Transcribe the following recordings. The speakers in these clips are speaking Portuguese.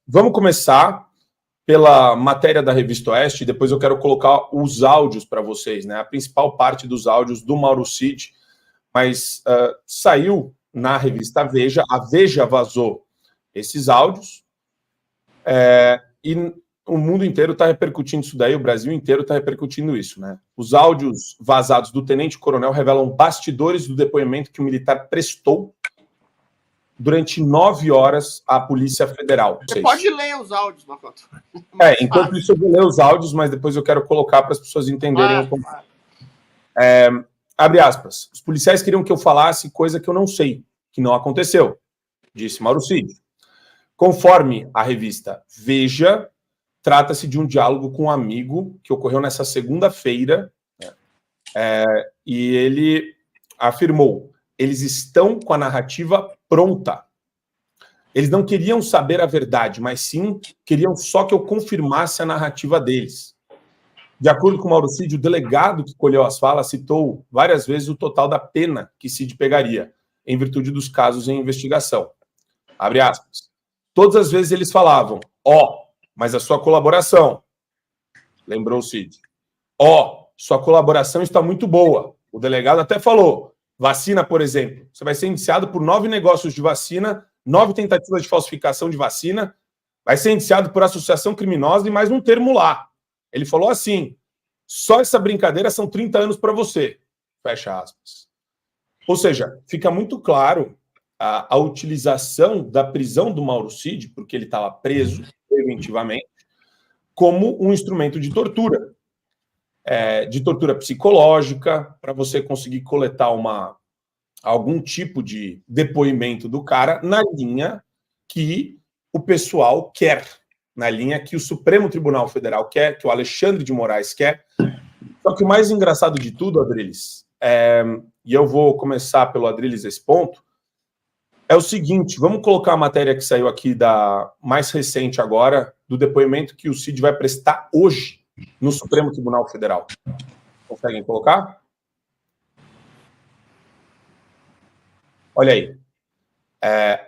Vamos começar pela matéria da Revista Oeste, depois eu quero colocar os áudios para vocês, né? A principal parte dos áudios do Mauro Cid, mas saiu na revista Veja, a Veja vazou esses áudios, e o mundo inteiro está repercutindo isso daí, o Brasil inteiro está repercutindo isso, né? Os áudios vazados do tenente-coronel revelam bastidores do depoimento que o militar prestou durante 9 horas à Polícia Federal. Você pode ler os áudios, Macoto. Enquanto isso eu vou ler os áudios, mas depois eu quero colocar para as pessoas entenderem o contexto. Abre aspas. Os policiais queriam que eu falasse coisa que eu não sei, que não aconteceu, disse Mauro Cid. Conforme a revista Veja, trata-se de um diálogo com um amigo que ocorreu nessa segunda-feira, e ele afirmou: eles estão com a narrativa pronta. Eles não queriam saber a verdade, mas sim queriam só que eu confirmasse a narrativa deles. De acordo com Mauro Cid, o delegado que colheu as falas citou várias vezes o total da pena que Cid pegaria, em virtude dos casos em investigação. Abre aspas. Todas as vezes eles falavam, mas a sua colaboração, lembrou Cid. Sua colaboração está muito boa. O delegado até falou, vacina, por exemplo, você vai ser indiciado por 9 negócios de vacina, 9 tentativas de falsificação de vacina, vai ser indiciado por associação criminosa e mais um termo lá. Ele falou assim, só essa brincadeira são 30 anos para você. Fecha aspas. Ou seja, fica muito claro a utilização da prisão do Mauro Cid, porque ele estava preso preventivamente, como um instrumento de tortura psicológica, para você conseguir coletar algum tipo de depoimento do cara na linha que o pessoal quer, na linha que o Supremo Tribunal Federal quer, que o Alexandre de Moraes quer. Só que o mais engraçado de tudo, Adriles, e eu vou começar pelo Adriles esse ponto, é o seguinte, vamos colocar a matéria que saiu aqui da mais recente agora, do depoimento que o Cid vai prestar hoje no Supremo Tribunal Federal. Conseguem colocar? Olha aí.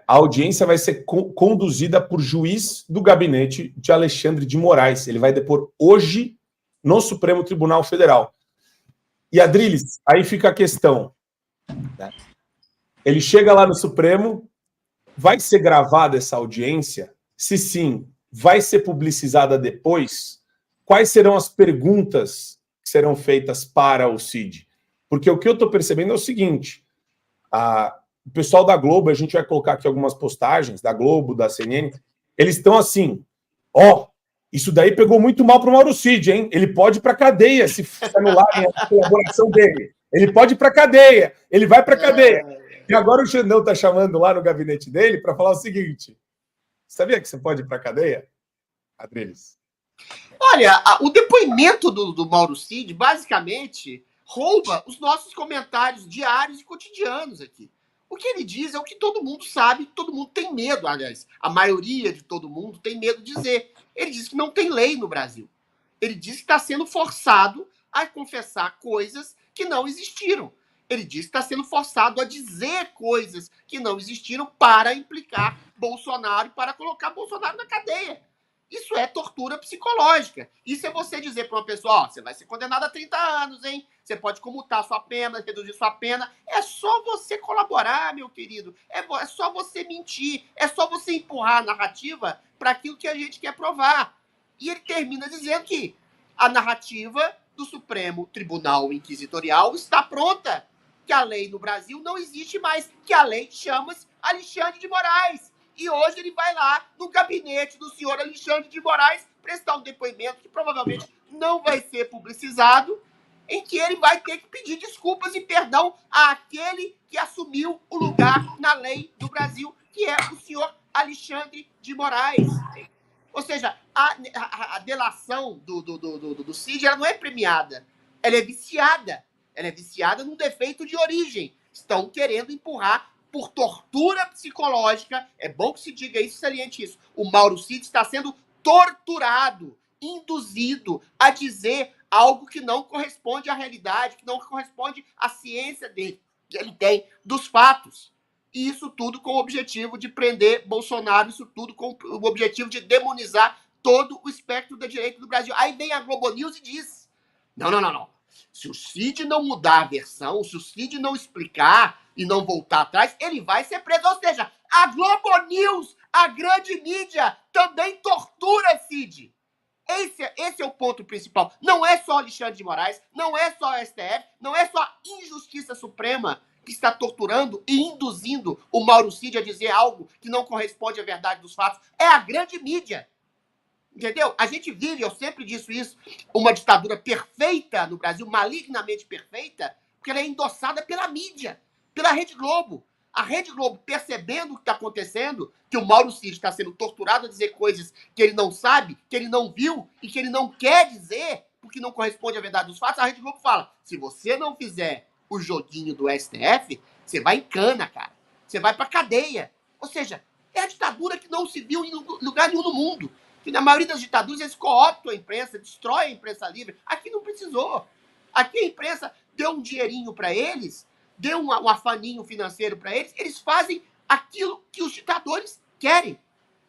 A audiência vai ser conduzida por juiz do gabinete de Alexandre de Moraes. Ele vai depor hoje no Supremo Tribunal Federal. E, Adriles, aí fica a questão, né? Ele chega lá no Supremo, vai ser gravada essa audiência? Se sim, vai ser publicizada depois? Quais serão as perguntas que serão feitas para o Cid? Porque o que eu estou percebendo é o seguinte, o pessoal da Globo, a gente vai colocar aqui algumas postagens, da Globo, da CNN, eles estão assim, isso daí pegou muito mal para o Mauro Cid, hein? Ele pode ir para a cadeia se anularem a colaboração dele. Ele pode ir para a cadeia, ele vai para a cadeia. E agora o Xandão está chamando lá no gabinete dele para falar o seguinte, sabia que você pode ir para a cadeia, Adriles? Olha, o depoimento do Mauro Cid, basicamente, rouba os nossos comentários diários e cotidianos aqui. O que ele diz é o que todo mundo sabe, todo mundo tem medo, aliás, a maioria de todo mundo tem medo de dizer. Ele diz que não tem lei no Brasil. Ele diz que está sendo forçado a confessar coisas que não existiram. Ele diz que está sendo forçado a dizer coisas que não existiram para implicar Bolsonaro e para colocar Bolsonaro na cadeia. Isso é tortura psicológica. Isso é você dizer para uma pessoa, você vai ser condenado a 30 anos, hein? Você pode comutar sua pena, reduzir sua pena. É só você colaborar, meu querido. É só você mentir. É só você empurrar a narrativa para aquilo que a gente quer provar. E ele termina dizendo que a narrativa do Supremo Tribunal Inquisitorial está pronta. Que a lei no Brasil não existe mais. Que a lei chama-se Alexandre de Moraes. E hoje ele vai lá no gabinete do senhor Alexandre de Moraes prestar um depoimento que provavelmente não vai ser publicizado, em que ele vai ter que pedir desculpas e perdão àquele que assumiu o lugar na lei do Brasil, que é o senhor Alexandre de Moraes. Ou seja, a delação do Cid, ela não é premiada, ela é viciada. Ela é viciada num defeito de origem. Estão querendo empurrar por tortura psicológica, é bom que se diga isso, saliente isso, o Mauro Cid está sendo torturado, induzido a dizer algo que não corresponde à realidade, que não corresponde à ciência dele, que ele tem dos fatos. E isso tudo com o objetivo de prender Bolsonaro, isso tudo com o objetivo de demonizar todo o espectro da direita do Brasil. Aí vem a Globo News e diz: não. Se o Cid não mudar a versão, se o Cid não explicar e não voltar atrás, ele vai ser preso. Ou seja, a Globo News, a grande mídia, também tortura Cid. Esse é o ponto principal. Não é só Alexandre de Moraes, não é só a STF, não é só a Injustiça Suprema que está torturando e induzindo o Mauro Cid a dizer algo que não corresponde à verdade dos fatos. É a grande mídia. Entendeu? A gente vive, eu sempre disse isso, uma ditadura perfeita no Brasil, malignamente perfeita, porque ela é endossada pela mídia, pela Rede Globo. A Rede Globo, percebendo o que está acontecendo, que o Mauro Cid está sendo torturado a dizer coisas que ele não sabe, que ele não viu e que ele não quer dizer, porque não corresponde à verdade dos fatos, a Rede Globo fala: se você não fizer o joguinho do STF, você vai em cana, cara. Você vai pra cadeia. Ou seja, é a ditadura que não se viu em lugar nenhum no mundo. Que na maioria das ditaduras eles cooptam a imprensa, destroem a imprensa livre. Aqui não precisou. Aqui a imprensa deu um dinheirinho para eles, deu um afaninho financeiro para eles, eles fazem aquilo que os ditadores querem.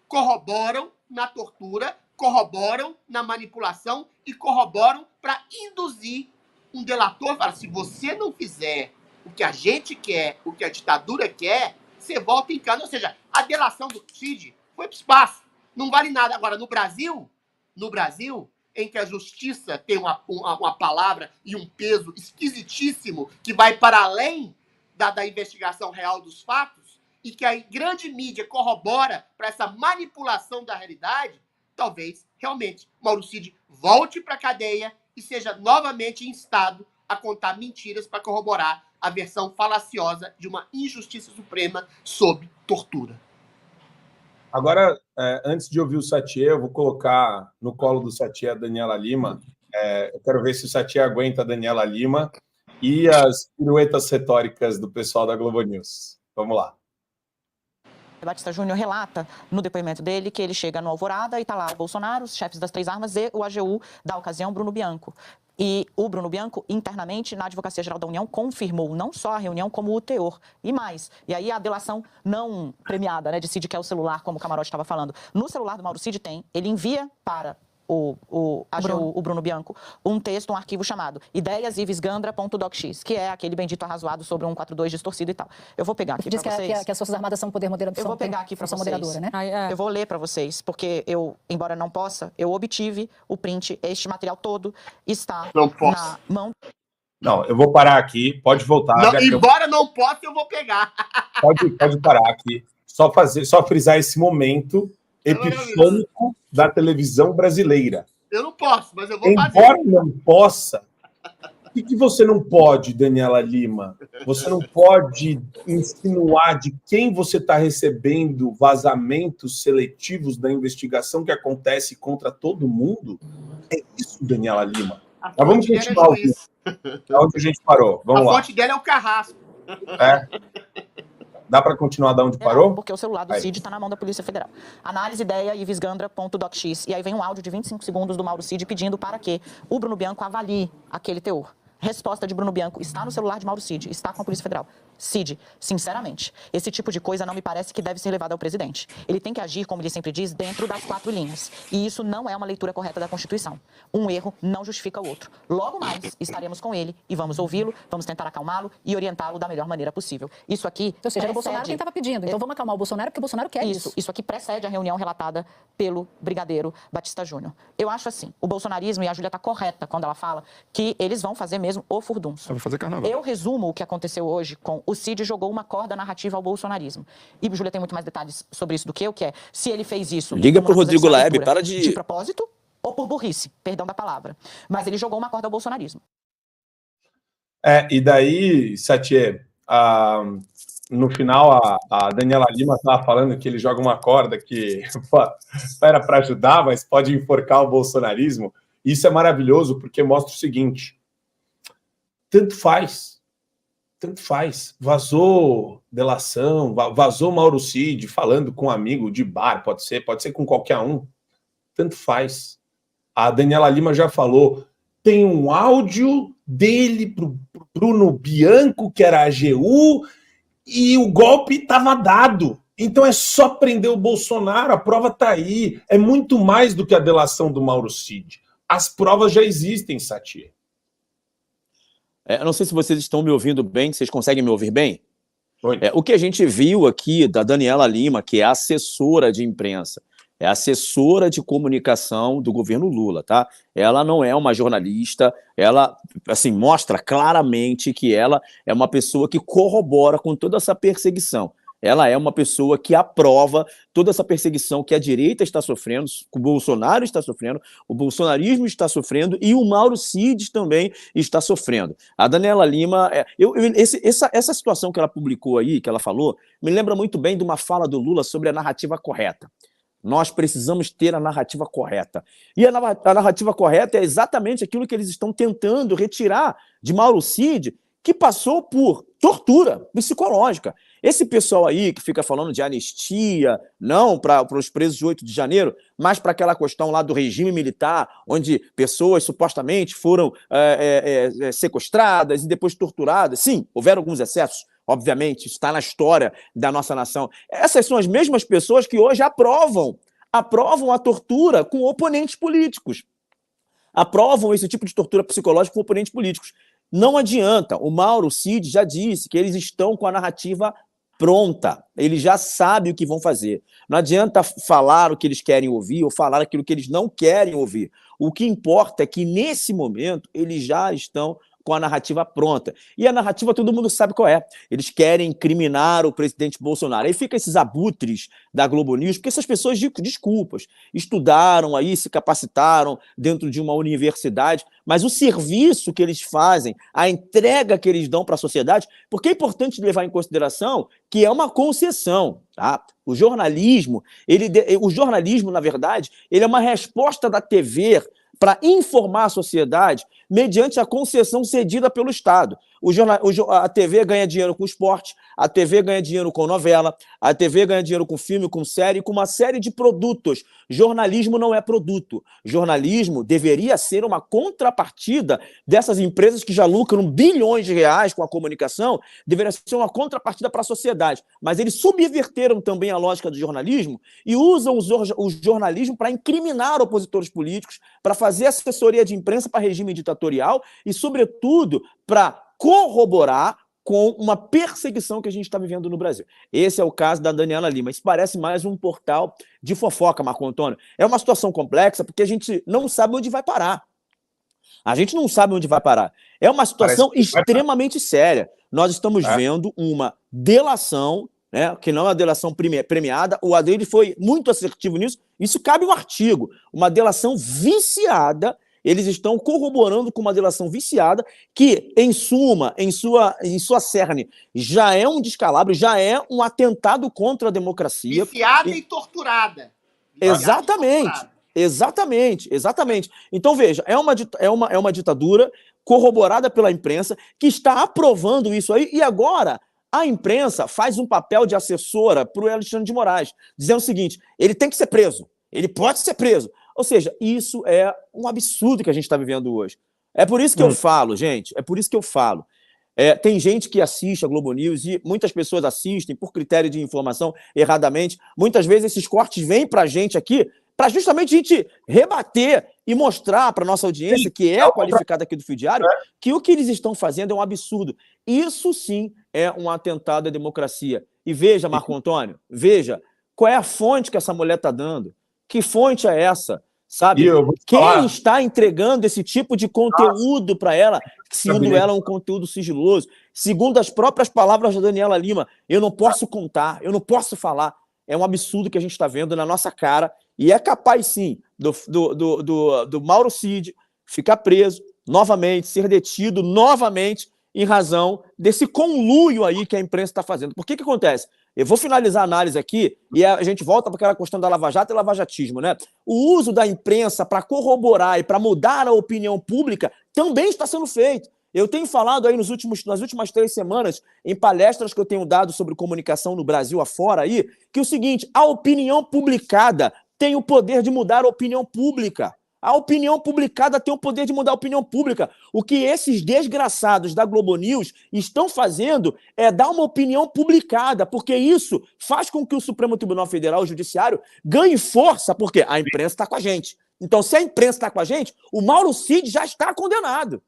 Corroboram na tortura, corroboram na manipulação e corroboram para induzir um delator. Fala: se você não fizer o que a gente quer, o que a ditadura quer, você volta em cana. Ou seja, a delação do Cid foi para o espaço. Não vale nada. Agora, no Brasil, em que a justiça tem uma palavra e um peso esquisitíssimo que vai para além da investigação real dos fatos e que a grande mídia corrobora para essa manipulação da realidade, talvez, realmente, Mauro Cid volte para a cadeia e seja novamente instado a contar mentiras para corroborar a versão falaciosa de uma injustiça suprema sob tortura. Agora, antes de ouvir o Satye, eu vou colocar no colo do Satye a Daniela Lima. Eu quero ver se o Satye aguenta a Daniela Lima e as piruetas retóricas do pessoal da Globo News. Vamos lá. Batista Júnior relata no depoimento dele que ele chega no Alvorada e está lá o Bolsonaro, os chefes das 3 armas e o AGU da ocasião, Bruno Bianco. E o Bruno Bianco, internamente, na Advocacia Geral da União, confirmou não só a reunião, como o teor. E mais. E aí a delação não premiada, né, de Cid, que é o celular, como o Camarote estava falando. No celular do Mauro Cid tem, ele envia para o Bruno Bianco, um texto, um arquivo chamado ideiasivesgandra.docx, que é aquele bendito arrazoado sobre um 142 distorcido e tal. Eu vou pegar aqui para vocês. Diz que as Forças Armadas são poder moderador. Eu vou pegar aqui para vocês. Moderadora, né? Eu vou ler para vocês, porque eu, embora não possa, eu obtive o print. Este material todo está na mão. Não, eu vou parar aqui. Pode voltar. Não, embora não possa, eu vou pegar. Pode parar aqui. Só frisar esse momento epifônico da televisão brasileira. Eu não posso, mas eu vou fazer. Embora não possa, o que você não pode, Daniela Lima? Você não pode insinuar de quem você está recebendo vazamentos seletivos da investigação que acontece contra todo mundo? É isso, Daniela Lima. Mas vamos continuar. Onde a gente parou? Vamos lá. A fonte dela é o Carrasco. Dá para continuar da onde parou? Porque o celular do Cid está na mão da Polícia Federal. Análise ideia ivisgandra.docx. E aí vem um áudio de 25 segundos do Mauro Cid pedindo para que o Bruno Bianco avalie aquele teor. Resposta de Bruno Bianco: está no celular de Mauro Cid, está com a Polícia Federal. Cid, sinceramente, esse tipo de coisa não me parece que deve ser levado ao presidente. Ele tem que agir, como ele sempre diz, dentro das 4 linhas. E isso não é uma leitura correta da Constituição. Um erro não justifica o outro. Logo mais, estaremos com ele e vamos ouvi-lo, vamos tentar acalmá-lo e orientá-lo da melhor maneira possível. Isso aqui... Ou seja, era o Bolsonaro quem estava pedindo. Então vamos acalmar o Bolsonaro, porque o Bolsonaro quer isso. Isso aqui precede a reunião relatada pelo brigadeiro Batista Júnior. Eu acho assim, o bolsonarismo, e a Júlia está correta quando ela fala que eles vão fazer mesmo o furdunço. Eu vou fazer carnaval. Eu resumo o que aconteceu hoje com o Cid jogou uma corda narrativa ao bolsonarismo. E a Júlia tem muito mais detalhes sobre isso do que eu, que é se ele fez isso... Liga pro Rodrigo Laeb, para de propósito ou por burrice, perdão da palavra. Mas ele jogou uma corda ao bolsonarismo. E daí, Satye, no final a Daniela Lima estava falando que ele joga uma corda que era para ajudar, mas pode enforcar o bolsonarismo. Isso é maravilhoso porque mostra o seguinte: tanto faz. Vazou delação, vazou Mauro Cid falando com um amigo de bar, pode ser com qualquer um. Tanto faz. A Daniela Lima já falou, tem um áudio dele pro Bruno Bianco, que era a AGU, e o golpe estava dado. Então é só prender o Bolsonaro, a prova está aí. É muito mais do que a delação do Mauro Cid. As provas já existem, Satir. Eu não sei se vocês estão me ouvindo bem, vocês conseguem me ouvir bem? O que a gente viu aqui da Daniela Lima, que é assessora de imprensa, é assessora de comunicação do governo Lula, tá? Ela não é uma jornalista, ela, assim, mostra claramente que ela é uma pessoa que corrobora com toda essa perseguição. Ela é uma pessoa que aprova toda essa perseguição que a direita está sofrendo, o Bolsonaro está sofrendo, o bolsonarismo está sofrendo e o Mauro Cid também está sofrendo. A Daniela Lima, essa situação que ela publicou aí, que ela falou, me lembra muito bem de uma fala do Lula sobre a narrativa correta. Nós precisamos ter a narrativa correta. E a narrativa correta é exatamente aquilo que eles estão tentando retirar de Mauro Cid, que passou por tortura psicológica. Esse pessoal aí que fica falando de anistia, não para os presos de 8 de janeiro, mas para aquela questão lá do regime militar, onde pessoas supostamente foram sequestradas e depois torturadas. Sim, houveram alguns excessos, obviamente, isso está na história da nossa nação. Essas são as mesmas pessoas que hoje aprovam a tortura com oponentes políticos. Aprovam esse tipo de tortura psicológica com oponentes políticos. Não adianta, o Mauro Cid já disse que eles estão com a narrativa pronta, eles já sabem o que vão fazer. Não adianta falar o que eles querem ouvir ou falar aquilo que eles não querem ouvir. O que importa é que, nesse momento, eles já estão com a narrativa pronta. E a narrativa todo mundo sabe qual é. Eles querem incriminar o presidente Bolsonaro. Aí fica esses abutres da Globo News, porque essas pessoas, desculpas, estudaram aí, se capacitaram dentro de uma universidade, mas o serviço que eles fazem, a entrega que eles dão para a sociedade, porque é importante levar em consideração que é uma concessão, tá? O jornalismo, na verdade, ele é uma resposta da TV para informar a sociedade mediante a concessão cedida pelo Estado. A TV ganha dinheiro com esporte, a TV ganha dinheiro com novela, a TV ganha dinheiro com filme, com série, com uma série de produtos. Jornalismo não é produto. Jornalismo deveria ser uma contrapartida dessas empresas que já lucram bilhões de reais com a comunicação, deveria ser uma contrapartida para a sociedade. Mas eles subverteram também a lógica do jornalismo e usam o jornalismo para incriminar opositores políticos, para fazer assessoria de imprensa para regime ditatorial e, sobretudo, para corroborar com uma perseguição que a gente está vivendo no Brasil. Esse é o caso da Daniela Lima. Isso parece mais um portal de fofoca, Marco Antônio. É uma situação complexa porque a gente não sabe onde vai parar. A gente não sabe onde vai parar. É uma situação extremamente séria. Nós estamos vendo uma delação, né, que não é uma delação premiada. O Adriano foi muito assertivo nisso. Isso cabe um artigo. Uma delação viciada. Eles estão corroborando com uma delação viciada que, em suma, em sua cerne, já é um descalabro, já é um atentado contra a democracia. Viciada e torturada. Exatamente. Então, veja, é uma ditadura corroborada pela imprensa que está aprovando isso aí e agora a imprensa faz um papel de assessora para o Alexandre de Moraes, dizendo o seguinte, ele tem que ser preso, ele pode ser preso. Ou seja, isso é um absurdo que a gente está vivendo hoje. É por isso que eu falo, gente, tem gente que assiste a Globo News e muitas pessoas assistem por critério de informação erradamente. Muitas vezes esses cortes vêm para a gente aqui para justamente a gente rebater e mostrar para a nossa audiência, que é qualificada aqui do Fio Diário, que o que eles estão fazendo é um absurdo. Isso sim é um atentado à democracia. E veja, Marco Antônio, veja qual é a fonte que essa mulher está dando. Que fonte é essa? Sabe? Quem está entregando esse tipo de conteúdo para ela, segundo ela, é um conteúdo sigiloso? Segundo as próprias palavras da Daniela Lima, eu não posso contar, eu não posso falar. É um absurdo que a gente está vendo na nossa cara e é capaz, sim, do Mauro Cid ficar preso novamente, ser detido novamente em razão desse conluio aí que a imprensa está fazendo. Por que acontece? Eu vou finalizar a análise aqui e a gente volta para aquela questão da Lava Jato e lavajatismo, né? O uso da imprensa para corroborar e para mudar a opinião pública também está sendo feito. Eu tenho falado aí nas últimas 3 semanas, em palestras que eu tenho dado sobre comunicação no Brasil afora aí, que é o seguinte, a opinião publicada tem o poder de mudar a opinião pública. A opinião publicada tem o poder de mudar a opinião pública. O que esses desgraçados da Globo News estão fazendo é dar uma opinião publicada, porque isso faz com que o Supremo Tribunal Federal, o Judiciário, ganhe força, porque a imprensa está com a gente. Então, se a imprensa está com a gente, o Mauro Cid já está condenado.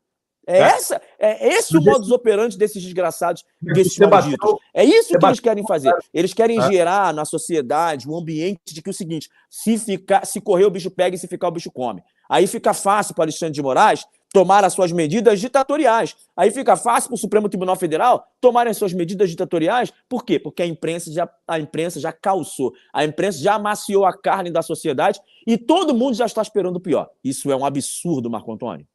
É esse o modus operandi desses desgraçados, desses malditos. É isso que eles querem fazer. Eles querem gerar na sociedade um ambiente de que é o seguinte, se correr o bicho pega e se ficar o bicho come. Aí fica fácil para Alexandre de Moraes tomar as suas medidas ditatoriais. Aí fica fácil para o Supremo Tribunal Federal tomarem as suas medidas ditatoriais. Por quê? Porque a imprensa já calçou, a imprensa já amaciou a carne da sociedade e todo mundo já está esperando o pior. Isso é um absurdo, Marco Antônio.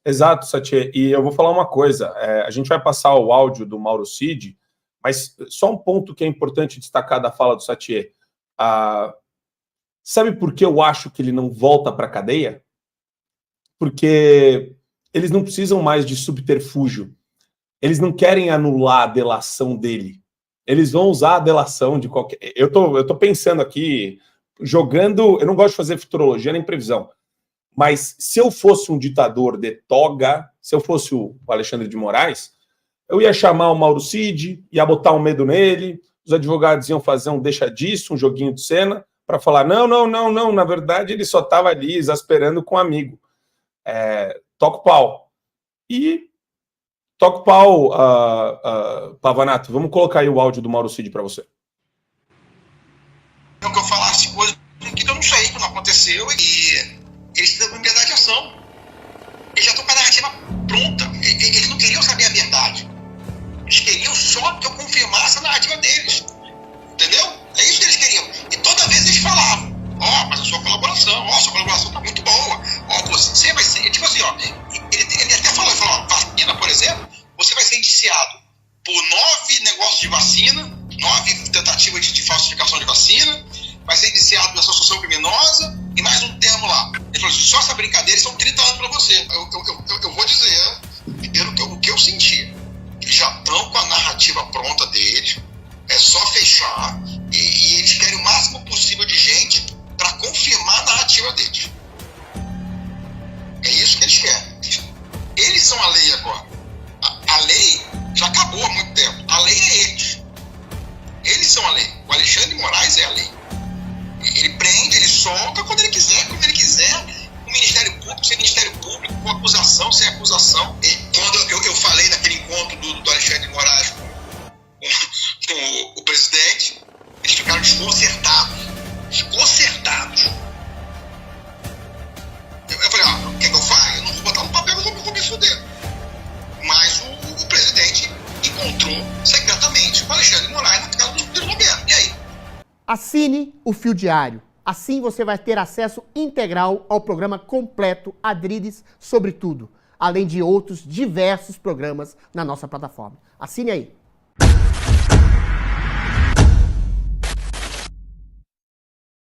Exato, Satye. E eu vou falar uma coisa. A gente vai passar o áudio do Mauro Cid, mas só um ponto que é importante destacar da fala do Satye. Sabe por que eu acho que ele não volta para a cadeia? Porque eles não precisam mais de subterfúgio. Eles não querem anular a delação dele. Eles vão usar a delação de qualquer... Eu tô pensando aqui, jogando... Eu não gosto de fazer futurologia nem previsão. Mas se eu fosse um ditador de toga, se eu fosse o Alexandre de Moraes, eu ia chamar o Mauro Cid, ia botar um medo nele, os advogados iam fazer um deixa disso, um joguinho de cena, para falar, não, na verdade ele só estava ali exasperando com um amigo. Toca o pau. E toca o pau, Pavanato, vamos colocar aí o áudio do Mauro Cid para você. Que eu falasse coisa que eu não sei, que não aconteceu, e eles precisam de liberdade de ação. Eles já estão com a narrativa pronta. Eles não queriam saber a verdade. Eles queriam só que eu confirmasse a narrativa deles. Entendeu? É isso que eles queriam. E toda vez eles falavam, mas a sua colaboração tá muito boa. Você vai ser... Tipo assim, ele até falou, vacina, por exemplo, você vai ser indiciado por 9 negócios de vacina, 9 tentativas de falsificação de vacina, vai ser indiciado por associação criminosa e mais um termo lá. Ele falou assim, só essa brincadeira são 30 anos para você. Eu vou dizer, pelo que eu senti, eles já estão com a narrativa pronta deles, é só fechar e eles querem o máximo possível de gente para confirmar a narrativa deles. É isso que eles querem. Eles são a lei agora. A lei já acabou há muito tempo. A lei é eles. Eles são a lei. O Alexandre de Moraes é a lei. Ele prende, ele solta quando ele quiser, como ele quiser. O Ministério Público, sem Ministério Público, com acusação, sem acusação. E quando eu falei naquele encontro do Alexandre de Moraes com o presidente, eles ficaram desconcertados. Eu falei, o que eu faço? Eu não vou botar no papel, eu vou me fuder. Mas o presidente encontrou secretamente o Alexandre de Moraes na casa do governo. E aí? Assine o Fio Diário. Assim você vai ter acesso integral ao programa completo Adriles sobre tudo, além de outros diversos programas na nossa plataforma. Assine aí.